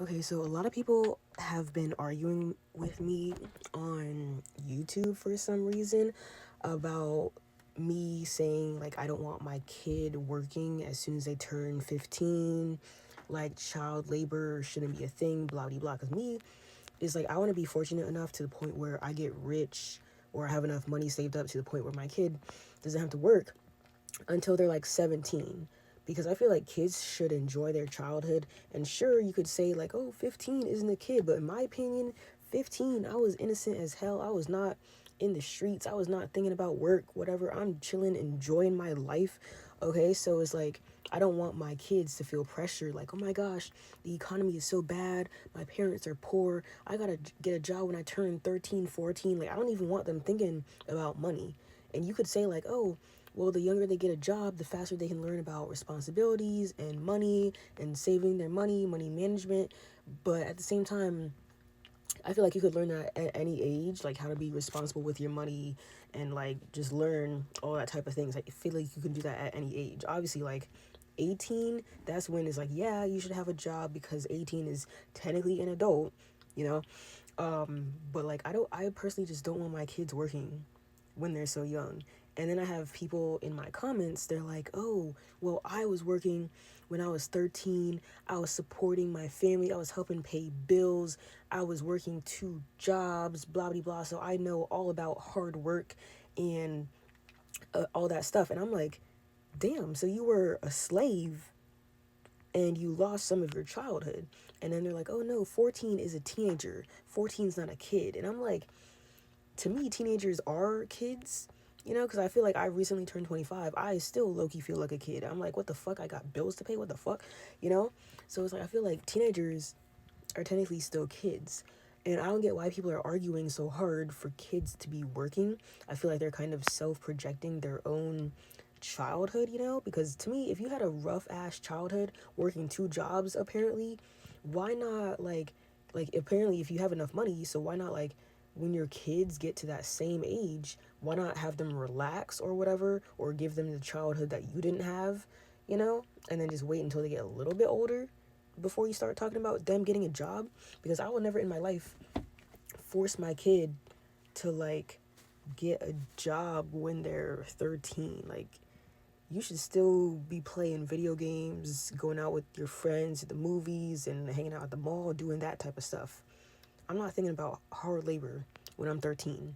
Okay, so a lot of people have been arguing with me on YouTube for some reason about me saying like I don't want my kid working as soon as they turn 15, like child labor shouldn't be a thing, blah blah blah. Cause me is like I want to be fortunate enough to the point where I get rich or I have enough money saved up to the point where my kid doesn't have to work until they're like 17, because I feel like kids should enjoy their childhood. And sure, you could say like, oh, 15 isn't a kid, but in my opinion, 15, I was innocent as hell. I was not in the streets. I was not thinking about work, whatever. I'm chilling, enjoying my life. Okay, so it's like I don't want my kids to feel pressure like, oh my gosh, the economy is so bad. My parents are poor. I got to get a job when I turn 13, 14. Like I don't even want them thinking about money. And you could say like, oh, well, the younger they get a job, the faster they can learn about responsibilities and money and saving their money, money management. But at the same time, I feel like you could learn that at any age, like how to be responsible with your money and like just learn all that type of things. I feel like you can do that at any age. Obviously, like 18, that's when it's like, yeah, you should have a job because 18 is technically an adult, you know? But like I personally just don't want my kids working when they're so young. And then I have people in my comments, they're like, oh, well, I was working when I was 13. I was supporting my family. I was helping pay bills. I was working 2 jobs, blah, blah, blah. So I know all about hard work and all that stuff. And I'm like, damn, so you were a slave and you lost some of your childhood. And then they're like, oh no, 14 is a teenager. 14 is not a kid. And I'm like, to me, teenagers are kids, you know, because I feel like I recently turned 25. I still low key feel like a kid. I'm like, what the fuck? I got bills to pay. What the fuck? You know? So it's like, I feel like teenagers are technically still kids. And I don't get why people are arguing so hard for kids to be working. I feel like they're kind of self projecting their own childhood, you know? Because to me, if you had a rough ass childhood working 2 jobs, apparently, why not like apparently if you have enough money, so why not like when your kids get to that same age, why not have them relax or whatever, or give them the childhood that you didn't have, you know? And then just wait until they get a little bit older before you start talking about them getting a job. Because I will never in my life force my kid to like get a job when they're 13. Like you should still be playing video games, going out with your friends at the movies and hanging out at the mall, doing that type of stuff. I'm not thinking about hard labor when I'm 13.